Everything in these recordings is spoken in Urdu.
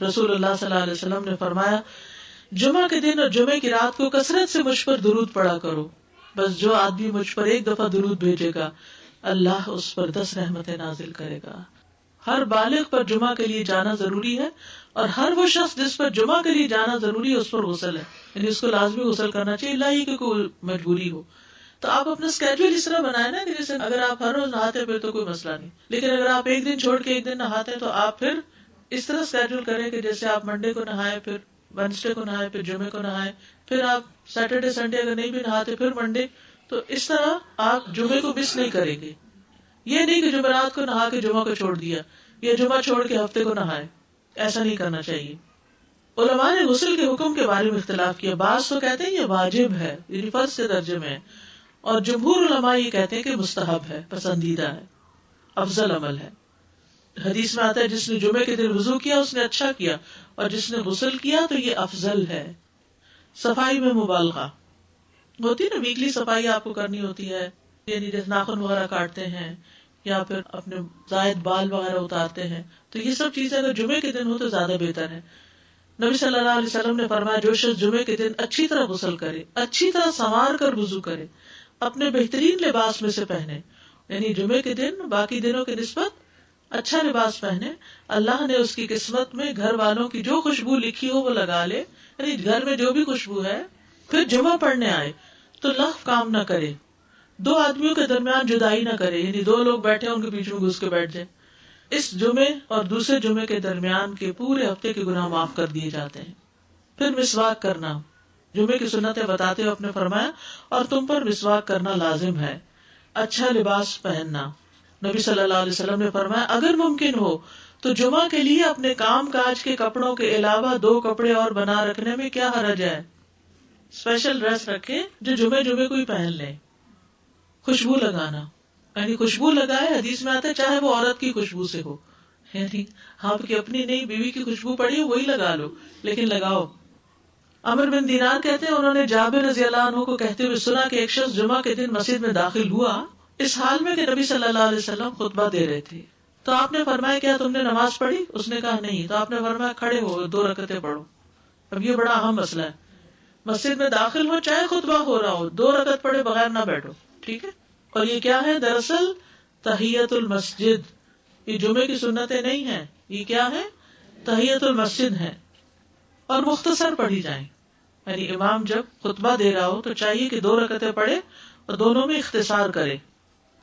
رسول اللہ صلی اللہ علیہ وسلم نے فرمایا جمعہ کے دن اور جمعے کی رات کو کثرت سے مجھ پر درود پڑا کرو، بس جو آدمی مجھ پر ایک دفعہ درود بھیجے گا اللہ اس پر 10 رحمتیں نازل کرے گا۔ ہر بالغ پر جمعہ کے لیے جانا ضروری ہے، اور ہر وہ شخص جس پر جمعہ کے لیے جانا ضروری ہے اس پر غسل ہے، یعنی اس کو لازمی غسل کرنا چاہیے، اللہ ہی کہ کوئی مجبوری ہو۔ تو آپ اپنا اسکیڈول اس طرح بنائیں نا کہ جیسے اگر آپ ہر روز نہاتے پھر تو کوئی مسئلہ نہیں، لیکن اگر آپ ایک دن چھوڑ کے ایک دن نہاتے تو آپ پھر اس طرح اسکیڈول کریں کہ جیسے آپ منڈے کو نہائے، پھر وینسڈے کو نہائے، پھر جمعے کو نہائے، پھر آپ سیٹرڈے سنڈے اگر نہیں بھی نہاتے پھر منڈے، تو اس طرح آپ جمعے کو مس نہیں کریں گے۔ یہ نہیں کہ جمعرات کو نہا کے جمعہ کو چھوڑ دیا، یا جمعہ چھوڑ کے ہفتے کو نہائے، ایسا نہیں کرنا چاہیے۔ علماء نے غسل کے حکم کے بارے میں اختلاف کیا، بعض تو کہتے ہیں یہ واجب ہے، یعنی فرض کے درجے میں ہے، اور جمہور علماء یہ کہتے ہیں کہ مستحب ہے، پسندیدہ ہے، افضل عمل ہے۔ حدیث میں آتا ہے جس نے جمعے کے دن وضو کیا اس نے اچھا کیا، اور جس نے غسل کیا تو یہ افضل ہے۔ صفائی میں مبالغہ ہوتی ہے نا، ویکلی صفائی آپ کو کرنی ہوتی ہے، یعنی جیسے ناخن وغیرہ کاٹتے ہیں یا پھر اپنے زائد بال وغیرہ اتارتے ہیں، تو یہ سب چیزیں اگر جمعے کے دن ہو تو زیادہ بہتر ہے۔ نبی صلی اللہ علیہ وسلم نے فرمایا جو شخص جمعے کے دن اچھی طرح غسل کرے، اچھی طرح سنوار کر وضو کرے، اپنے بہترین لباس میں سے پہنے، یعنی جمعے کے دن باقی دنوں کی نسبت اچھا لباس پہنے، اللہ نے اس کی قسمت میں گھر والوں کی جو خوشبو لکھی ہو وہ لگا لے، یعنی گھر میں جو بھی خوشبو ہے، پھر جمعہ پڑھنے آئے تو لغو کام نہ کرے، 2 آدمیوں کے درمیان جدائی نہ کرے، یعنی 2 لوگ بیٹھے ان کے بیچ میں گھس کے بیٹھ جائے۔ اس جمعے اور دوسرے جمعے کے درمیان کے پورے ہفتے کے گناہ معاف کر دیے جاتے ہیں۔ پھر مسواک کرنا، جمعے کی سنتیں بتاتے ہوئے اپنے فرمایا اور تم پر مسواک کرنا لازم ہے۔ اچھا لباس پہننا، نبی صلی اللہ علیہ وسلم نے فرمایا اگر ممکن ہو تو جمعہ کے لیے اپنے کام کاج کے کپڑوں کے علاوہ 2 کپڑے اور بنا رکھنے میں کیا حرج ہے، اسپیشل ڈریس رکھے جو جمعے کو ہی پہن لیں۔ خوشبو لگانا، یعنی خوشبو لگائے، حدیث میں آتا ہے چاہے وہ عورت کی خوشبو سے ہو، یعنی آپ کی اپنی نہیں، بیوی کی خوشبو پڑی وہی لگا لو، لیکن لگاؤ۔ عمر بن دینار کہتے ہیں انہوں نے جابر رضی اللہ عنہ کو کہتے ہوئے سنا کہ ایک شخص جمعہ کے دن مسجد میں داخل ہوا اس حال میں کہ نبی صلی اللہ علیہ وسلم خطبہ دے رہے تھے، تو آپ نے فرمایا کیا تم نے نماز پڑھی؟ اس نے کہا نہیں، تو آپ نے فرمایا کھڑے ہو 2 رکعتیں پڑھو۔ اب یہ بڑا اہم مسئلہ ہے، مسجد میں داخل ہو چاہے خطبہ ہو رہا ہو 2 رکعت پڑھے بغیر نہ بیٹھو، ٹھیک ہے؟ اور یہ کیا ہے؟ دراصل تحیت المسجد، یہ جمعے کی سنتیں نہیں ہیں، یہ کیا ہے؟ تحیت المسجد ہے، اور مختصر پڑھی جائیں، یعنی امام جب خطبہ دے رہا ہو تو چاہیے کہ 2 رکعتیں پڑھے اور دونوں میں اختصار کرے۔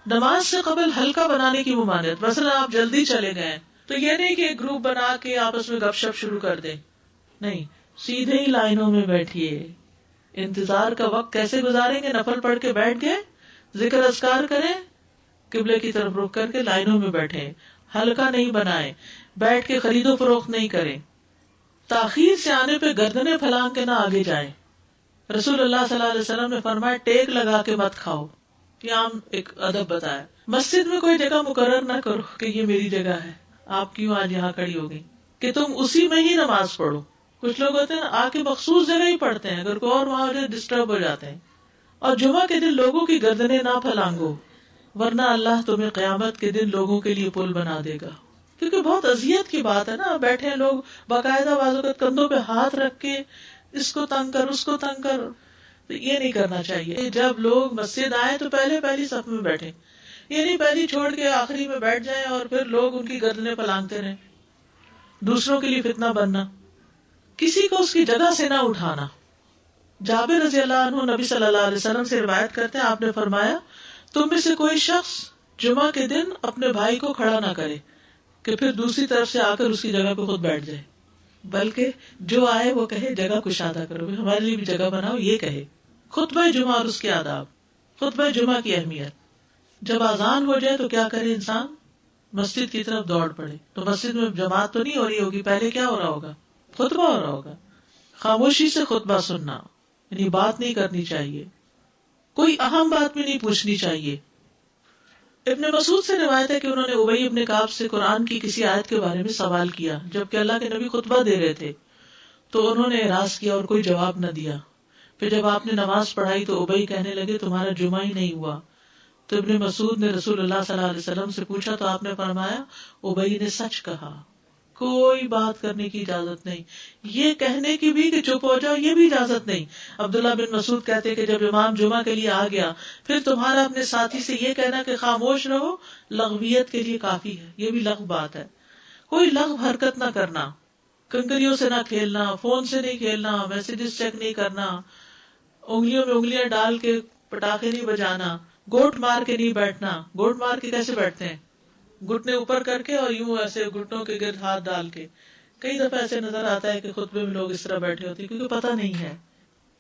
نماز سے قبل ہلکا بنانے کی ممانعت، مثلا آپ جلدی چلے گئے تو یہ نہیں کہ گروپ بنا کے آپس میں گپ شپ شروع کر دیں، نہیں، سیدھے ہی لائنوں میں بیٹھیے۔ انتظار کا وقت کیسے گزاریں گے؟ نفل پڑھ کے بیٹھ گئے، ذکر اذکار کریں، قبلے کی طرف رخ کر کے لائنوں میں بیٹھیں، ہلکا نہیں بنائیں، بیٹھ کے خرید و فروخت نہیں کریں، تاخیر سے آنے پہ گردنیں پھلانگ کے نہ آگے جائیں۔ رسول اللہ صلی اللہ علیہ وسلم نے فرمایا ٹیک لگا کے مت کھاؤ، یہ عام ایک ادب بتایا۔ مسجد میں کوئی جگہ مقرر نہ کرو کہ یہ میری جگہ ہے، آپ کیوں آج یہاں کھڑی ہو گئی، کہ تم اسی میں ہی نماز پڑھو۔ کچھ لوگ ہوتے ہیں آ کے مخصوص جگہ ہی پڑھتے ہیں، اگر کوئی اور وہاں ہو جائے ڈسٹرب ہو جاتے ہیں۔ اور جمعہ کے دن لوگوں کی گردنیں نہ پھلانگو، ورنہ اللہ تمہیں قیامت کے دن لوگوں کے لیے پل بنا دے گا، کیونکہ بہت اذیت کی بات ہے نا، بیٹھے ہیں لوگ باقاعدہ بعض اوقات کندھوں پہ ہاتھ رکھ کے اس کو تنگ کر اس کو تنگ کر، تو یہ نہیں کرنا چاہیے۔ جب لوگ مسجد آئے تو پہلی صف میں بیٹھے، یہ نہیں پہلی چھوڑ کے آخری میں بیٹھ جائیں اور پھر لوگ ان کی گردنیں پھلانگتے رہیں، دوسروں کے لیے فتنہ بننا۔ کسی کو اس کی جگہ سے نہ اٹھانا۔ جابر رضی اللہ عنہ نبی صلی اللہ علیہ وسلم سے روایت کرتے ہیں آپ نے فرمایا تم میں سے کوئی شخص جمعہ کے دن اپنے بھائی کو کھڑا نہ کرے کہ پھر دوسری طرف سے آ کر اس کی جگہ پہ خود بیٹھ جائے، بلکہ جو آئے وہ کہے جگہ کشادہ کرو، ہمارے لیے بھی جگہ بناؤ، یہ کہے۔ خطبہ جمعہ اور اس کے آداب، خطبہ جمعہ کی اہمیت۔ جب اذان ہو جائے تو کیا کرے انسان؟ مسجد کی طرف دوڑ پڑے۔ تو مسجد میں جماعت تو نہیں ہو رہی ہوگی، پہلے کیا ہو رہا ہوگا؟ خطبہ ہو رہا ہوگا۔ خاموشی سے خطبہ سننا، یعنی بات نہیں کرنی چاہیے، کوئی اہم بات بھی نہیں پوچھنی چاہیے۔ ابن مسعود سے روایت ہے کہ انہوں نے ابی ابن کعب سے قرآن کی کسی آیت کے بارے میں سوال کیا جبکہ اللہ کے نبی خطبہ دے رہے تھے، تو انہوں نے اعراض کیا اور کوئی جواب نہ دیا۔ پھر جب آپ نے نماز پڑھائی تو ابی کہنے لگے تمہارا جمعہ ہی نہیں ہوا۔ تو ابن مسعود نے رسول اللہ صلی اللہ علیہ وسلم سے پوچھا تو آپ نے فرمایا ابی نے سچ کہا، کوئی بات کرنے کی اجازت نہیں. یہ کہنے کی بھی کہ چپ ہو جاؤ یہ بھی اجازت نہیں. عبداللہ بن مسعود کہتے کہ جب امام جمعہ کے لیے آ گیا پھر تمہارا اپنے ساتھی سے یہ کہنا کہ خاموش رہو لغویت کے لیے کافی ہے. یہ بھی لغو بات ہے. کوئی لغو حرکت نہ کرنا، کنکریوں سے نہ کھیلنا، فون سے نہیں کھیلنا، میسجز چیک نہیں کرنا، انگلیوں میں انگلیاں ڈال کے پٹاخے نہیں بجانا، گوٹ مار کے نہیں بیٹھنا. گوٹ مار کے کیسے بیٹھتے ہیں؟ گھٹنے اوپر کر کے اور یوں ایسے گھٹنوں کے گرد ہاتھ ڈال کے. کئی دفعہ ایسے نظر آتا ہے کہ خطبے میں لوگ اس طرح بیٹھے ہوتے ہیں کیونکہ پتہ نہیں ہے.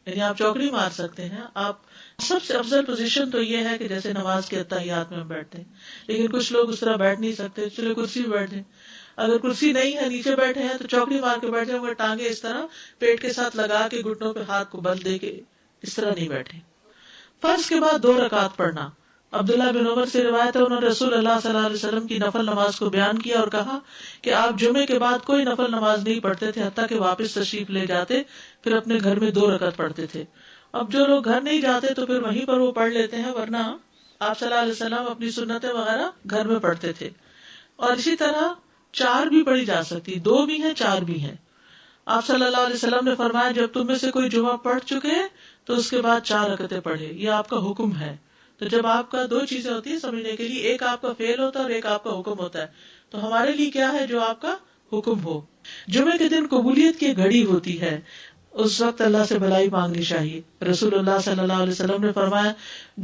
یعنی آپ چوکڑی مار سکتے ہیں. آپ سب سے افضل پوزیشن تو یہ ہے کہ جیسے نماز کے اتحیات میں ہم بیٹھتے ہیں، لیکن کچھ لوگ اس طرح بیٹھ نہیں سکتے، چلے کرسی میں بیٹھے. اگر کرسی نہیں ہے نیچے بیٹھے ہیں تو چوکڑی مار کے بیٹھے، مگر ٹانگیں اس طرح پیٹ کے ساتھ لگا کے گھٹنوں پہ ہاتھ کو بل دے کے اس طرح نہیں بیٹھے. فرض کے بعد 2 رکعت پڑھنا. عبداللہ بن عمر سے روایت ہے انہوں نے رسول اللہ صلی اللہ علیہ وسلم کی نفل نماز کو بیان کیا اور کہا کہ آپ جمعے کے بعد کوئی نفل نماز نہیں پڑھتے تھے حتیٰ کہ واپس تشریف لے جاتے، پھر اپنے گھر میں 2 رکعت پڑھتے تھے. اب جو لوگ گھر نہیں جاتے تو پھر وہیں پر وہ پڑھ لیتے ہیں، ورنہ آپ صلی اللہ علیہ وسلم اپنی سنتیں وغیرہ گھر میں پڑھتے تھے. اور اسی طرح 4 بھی پڑھی جا سکتی، 2 بھی ہیں 4 بھی ہیں. آپ صلی اللہ علیہ وسلم نے فرمایا جب تم میں سے کوئی جمعہ پڑھ چکے تو اس کے بعد 4 رکعتیں پڑھے. یہ آپ کا حکم ہے. تو جب آپ کا 2 چیزیں ہوتی ہیں سمجھنے کے لیے، ایک آپ کا فعل ہوتا ہے اور ایک آپ کا حکم ہوتا ہے. تو ہمارے لیے کیا ہے؟ جو آپ کا حکم ہو. جمعے کے دن قبولیت کی گھڑی ہوتی ہے، اس وقت اللہ سے بھلائی مانگنی چاہیے. رسول اللہ صلی اللہ علیہ وسلم نے فرمایا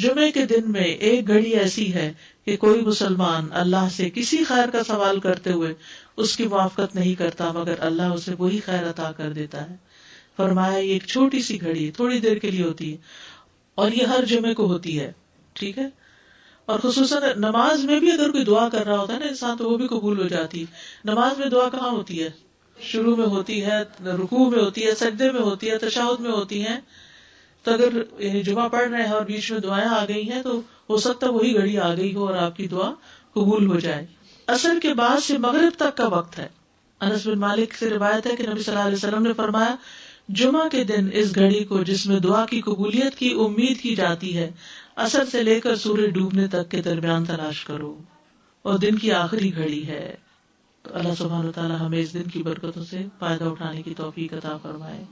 جمعے کے دن میں ایک گھڑی ایسی ہے کہ کوئی مسلمان اللہ سے کسی خیر کا سوال کرتے ہوئے اس کی موافقت نہیں کرتا مگر اللہ اسے وہی خیر عطا کر دیتا ہے. فرمایا یہ ایک چھوٹی سی گھڑی تھوڑی دیر کے لیے ہوتی ہے اور یہ ہر جمعے کو ہوتی ہے. ٹھیک ہے. اور خصوصاً نماز میں بھی اگر کوئی دعا کر رہا ہوتا ہے نا انسان تو وہ بھی قبول ہو جاتی ہے. نماز میں دعا کہاں ہوتی ہے؟ شروع میں ہوتی ہے، رکوع میں ہوتی ہے، سجدے میں ہوتی ہے، تشہد میں ہوتی ہیں. تو اگر یعنی جمعہ پڑھ رہے ہیں اور بیچ میں دعائیں آ گئی ہیں تو ہو سکتا ہے وہی گھڑی آ گئی ہو اور آپ کی دعا قبول ہو جائے. عصر کے بعد سے مغرب تک کا وقت ہے. انس بن مالک سے روایت ہے کہ نبی صلی اللہ علیہ وسلم نے فرمایا جمعہ کے دن اس گھڑی کو جس میں دعا کی قبولیت کی امید کی جاتی ہے عصر سے لے کر سورج ڈوبنے تک کے درمیان تلاش کرو، اور دن کی آخری گھڑی ہے. تو اللہ سبحانہ وتعالی ہمیں اس دن کی برکتوں سے فائدہ اٹھانے کی توفیق عطا فرمائے.